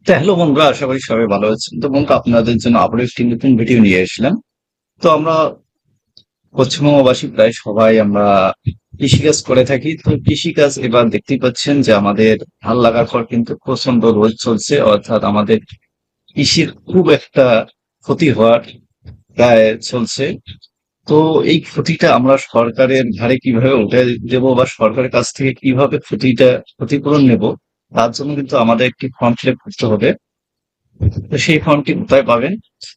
তো হ্যালো বন্ধুরা, আশা করি সবাই ভালো আছেন। তো বন্ধু, আপনাদের জন্য আবারও একটি নতুন ভিডিও নিয়ে এসেছিলাম। তো আমরা পশ্চিমবঙ্গবাসী প্রায় সবাই আমরা কৃষিকাজ করে থাকি। তো কৃষিকাজ এবার দেখতেই পাচ্ছেন যে আমাদের ধান লাগার পর কিন্তু প্রচন্ড রোদ চলছে, অর্থাৎ আমাদের কৃষির খুব একটা ক্ষতি হওয়ার প্রায় চলছে। তো এই ক্ষতিটা আমরা সরকারের ঘাড়ে কিভাবে উঠে দেবো বা সরকারের কাছ থেকে কিভাবে ক্ষতিপূরণ নেব, তার জন্য কিন্তু আমাদের একটি ফর্ম ফিল আপ করতে হবে। তো সেই ফর্মটি কোথায় পাবেন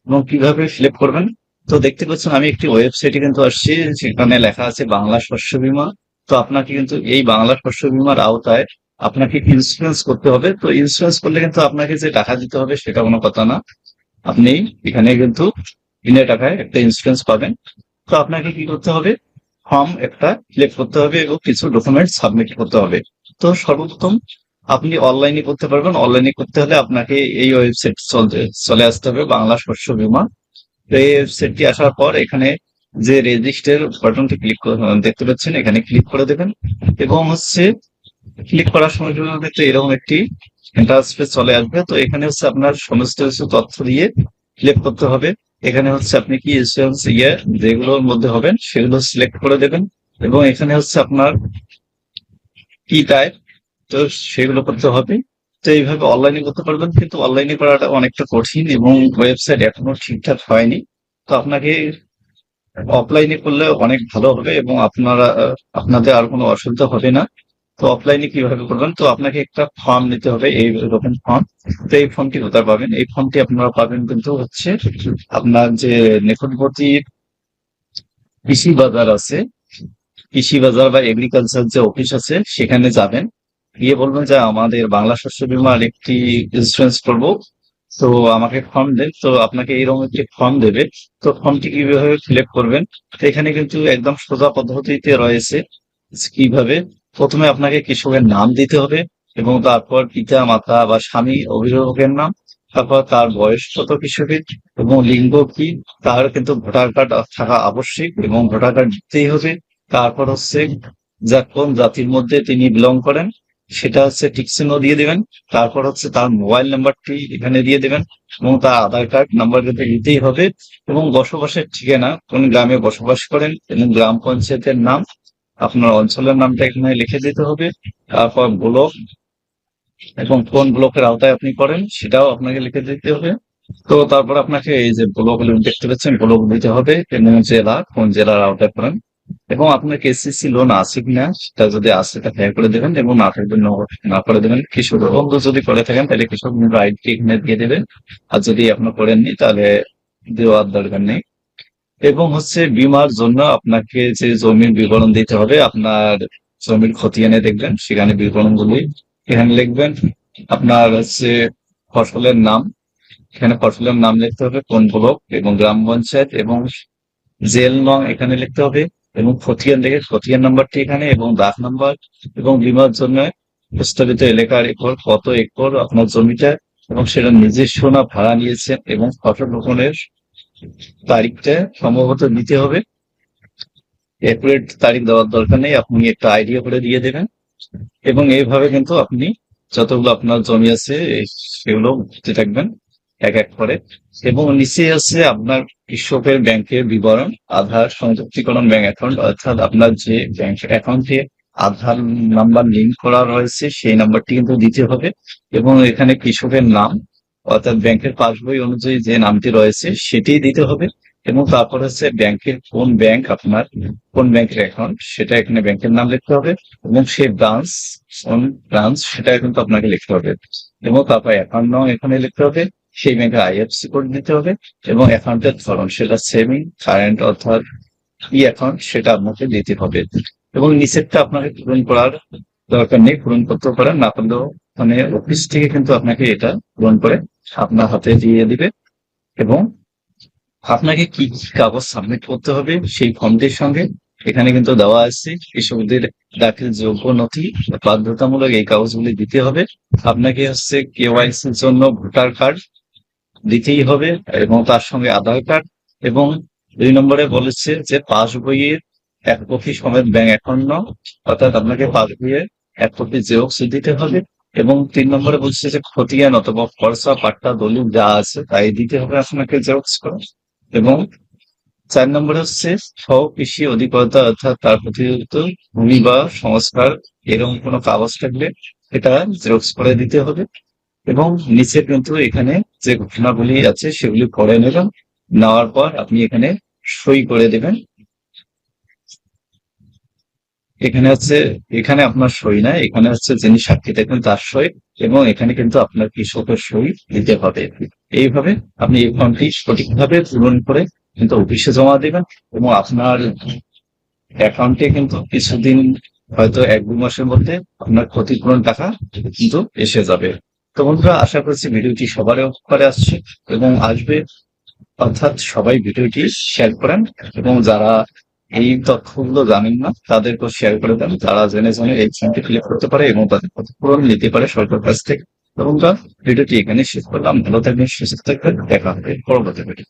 এবং কিভাবে ফিল আপ করবেন? তো দেখতে পাচ্ছেন আমি একটি ওয়েবসাইটে কিন্তু আসছি, সেখানে লেখা আছে বাংলা শস্য বীমা। তো আপনাকে কিন্তু এই বাংলা শস্য বীমার আওতায় আপনাকে ইন্স্যুরেন্স করতে হবে। তো ইন্স্যুরেন্স করলে কিন্তু আপনাকে যে টাকা দিতে হবে সেটা কোনো কথা না। আপনি এখানে কিন্তু বিনা টাকায় একটা ইন্স্যুরেন্স পাবেন। তো আপনাকে কি করতে হবে? ফর্ম একটা ফিল আপ করতে হবে এবং কিছু ডকুমেন্ট সাবমিট করতে হবে। তো সর্বপ্রথম আপনি অনলাইনে করতে পারবেন। অনলাইনে করতে হলে আপনাকে এই ওয়েবসাইট চলে আসতে হবে, বাংলা শস্য বীমা। তো এই ওয়েবসাইটটি আসার পর এখানে যে রেজিস্টার বাটনটি দেখতে পাচ্ছেন, এখানে ক্লিক করে দেবেন। এবং ক্লিক করার সময় কিন্তু এরকম একটি ইন্টারফেস চলে আসবে। তো এখানে আপনার সমস্ত কিছু তথ্য দিয়ে ফিল আপ করতে হবে। এখানে আপনি কি ইন্স্যুরেন্স যেগুলোর মধ্যে হবেন সেগুলো সিলেক্ট করে দেবেন। এবং এখানে আপনার কি টাইপ, তো সেগুলো করতে হবে। তো এইভাবে অনলাইনে করতে পারবেন, কিন্তু অনলাইনে করাটা অনেকটা কঠিন এবং ওয়েবসাইট এখনো ঠিকঠাক হয়নি। তো আপনাকে অফলাইনে করলে অনেক ভালো হবে এবং আপনাদের আর কোনো অসুবিধা হবে না। তো অফলাইনে কিভাবে করবেন? তো আপনাকে একটা ফর্ম নিতে হবে, এই রকম ফর্ম। তো এই ফর্মটি কোথায় পাবেন? এই ফর্মটি আপনারা পাবেন কিন্তু আপনার যে নিকটবর্তী কৃষি বাজার আছে, কৃষি বাজার বা এগ্রিকালচার যে অফিস আছে সেখানে যাবেন। গিয়ে বলবেন যে আমাদের বাংলা শস্য বীমার একটি ইন্স্যুরেন্স করব, তো আমাকে ফর্ম দেন। তো আপনাকে এইরকম একটি ফর্ম দেবে। তো ফর্মটি কিভাবে ফিল আপ করবেন? তো এখানে কিন্তু একদম সোজা পদ্ধতিতে রয়েছে কিভাবে। প্রথমে আপনাকে কৃষকের নাম দিতে হবে এবং তারপর পিতা মাতা বা স্বামী অভিভাবকের নাম, তারপর তার বয়স কত কৃষকের এবং লিঙ্গ কি, তার কিন্তু ভোটার কার্ড থাকা আবশ্যিক এবং ভোটার কার্ড দিতেই হবে। তারপর যা কোন জাতির মধ্যে তিনি বিলং করেন সেটা টিক চিহ্ন দিয়ে দিবেন। তারপর তার মোবাইল নাম্বারটি এখানে দিয়ে দিবেন এবং তার আধার কার্ড নাম্বার কিন্তু দিতেই হবে। এবং বসবাসের ঠিকানা, কোন গ্রামে বসবাস করেন এবং গ্রাম পঞ্চায়েতের নাম, আপনার অঞ্চলের নামটা এখানে লিখে দিতে হবে। তারপর ব্লক এবং কোন ব্লকের আওতায় আপনি করেন সেটাও আপনাকে লিখে দিতে হবে। তো তারপর আপনাকে এই যে ব্লক দেখতে পাচ্ছেন, ব্লক দিতে হবে এবং জেলা, কোন জেলার আওতায় করেন এবং আপনার কেসিসি লোন আছে কিনা সেটা যদি আসে তা হ্যাঁ করে দেবেন এবং না থাকবে না করে দেবেন। কৃষক বন্ধু যদি করে থাকেন তাহলে কৃষক বন্ধু আইডি এখানে দিয়ে দেবেন। আর যদি আপনার করেননি তাহলে দেওয়ার দরকার নেই। এবং বীমার জন্য আপনাকে যে জমির বিবরণ দিতে হবে, আপনার জমির খতিয়ানে দেখবেন সেখানে বিবরণগুলি এখানে লিখবেন। আপনার ফসলের নাম, এখানে ফসলের নাম লিখতে হবে, কোন ব্লক এবং গ্রাম পঞ্চায়েত এবং জেল নং এখানে লিখতে হবে। এবং খতিয়ান দেখে খতিয়ান নাম্বারটি এখানে এবং দাগ নাম্বার। এবং বীমার জন্য প্রস্তাবিত এলাকার একর, কত একর আপনার জমিটা এবং সেটা নিজস্ব না ভাড়া নিয়েছেন এবং ফসল রোপণের তারিখটা সম্ভবত দিতে হবে। একুরেট তারিখ দেওয়ার দরকার নেই, আপনি একটা আইডিয়া করে দিয়ে দেবেন। এবং এইভাবে কিন্তু আপনি যতগুলো আপনার জমি আছে সেগুলো দিতে থাকবেন এক এক করে। এবং নিচে আছে আপনার কৃষকের ব্যাংকের বিবরণ, আধার সংযুক্তিকরণ ব্যাংক অ্যাকাউন্ট, অর্থাৎ আপনার যে ব্যাংক অ্যাকাউন্টে আধার নাম্বার লিঙ্ক করা রয়েছে সেই নাম্বারটি কিন্তু দিতে হবে। এবং এখানে কৃষকের নাম, অর্থাৎ ব্যাংকের পাসবই অনুযায়ী যে নামটি রয়েছে সেটি দিতে হবে। এবং তারপর ব্যাংকের কোন ব্যাংক আপনার, কোন ব্যাংকের অ্যাকাউন্ট সেটা এখানে ব্যাংকের নাম লিখতে হবে। এবং সেই কোন ব্রাঞ্চ সেটা কিন্তু আপনাকে লিখতে হবে। এবং তারপর অ্যাকাউন্ট নাম এখানে লিখতে হবে, সেই ব্যাংকের আইএফসি কোড দিতে হবে এবং অ্যাকাউন্টের ধরন সেটা সেভিং, কারেন্ট অর্থাৎ কি অ্যাকাউন্ট সেটা আপনাকে দিতে হবে। এবং নিচেরটা আপনাকে পূরণ করার দরকার নেই, পূরণ করতে পারেন, না পারলেও মানে অফিস থেকে কিন্তু আপনাকে এটা পূরণ করে আপনার হাতে দিয়ে দিবে। এবং আপনাকে কি কি কাগজ সাবমিট করতে হবে সেই ফর্মটির সঙ্গে এখানে কিন্তু দেওয়া আছে। কৃষকদের দাখিল যোগ্য নথি বাধ্যতামূলক এই কাগজগুলি দিতে হবে। আপনাকে কেওয়াইসির জন্য ভোটার কার্ড দিতেই হবে এবং তার সঙ্গে আধার কার্ড। এবং 2 নম্বরে বলেছে যে পাসবইয়ের এক কপি সমেত ব্যাংক অ্যাকাউন্ট, অর্থাৎ আপনাকে পাসবইয়ের এক কপি জেরক্স দিতে হবে। এবং ৩ নম্বরে বলছে যে খতিয়ান অথবা খরচা পাট্টা দলিল যা আছে তাই দিতে হবে আপনাকে জেরক্স করে। এবং ৪ নম্বরে হচ্ছে কৃষি অধিকর্তা অর্থাৎ তার প্রতিনিধিত্ব ভূমি বা সংস্কার এরকম কোনো কাগজ থাকলে এটা জেরক্স করে দিতে হবে। এবং নিচে কিন্তু এখানে যে ঘটনাগুলি আছে সেগুলি পড়ে নেবেন, নেওয়ার পর আপনি এখানে সই করে দেবেন। এখানে আপনার সই না, এখানে হচ্ছে যিনি সাক্ষী থাকবেন তার সই, এবং এখানে কিন্তু আপনার কৃষকের সই দিতে হবে। এইভাবে আপনি এই ফর্মটি সঠিকভাবে পূরণ করে কিন্তু অফিসে জমা দেবেন, এবং আপনার অ্যাকাউন্টে কিন্তু কিছুদিন, হয়তো ১-২ মাসের মধ্যে আপনার ক্ষতিপূরণ টাকা কিন্তু এসে যাবে। তো বন্ধুরা, আশা করছি ভিডিওটি সবারই উপকারে আসছে এবং আসবে, অর্থাৎ সবাই ভিডিওটি শেয়ার করেন, এবং যারা এই তথ্যগুলো জানেন না তাদেরকেও শেয়ার করে দেন, তারা জেনে জেনে এই ফর্মটি ফিল আপ করতে পারে এবং তাদের ক্ষতিপূরণ নিতে পারে সরকারের কাছ থেকে। তো বন্ধুরা, ভিডিওটি এখানে শেষ করলাম। ভালো থাকবেন, সুস্থ থাকবেন, দেখা হবে পরবর্তী ভিডিও।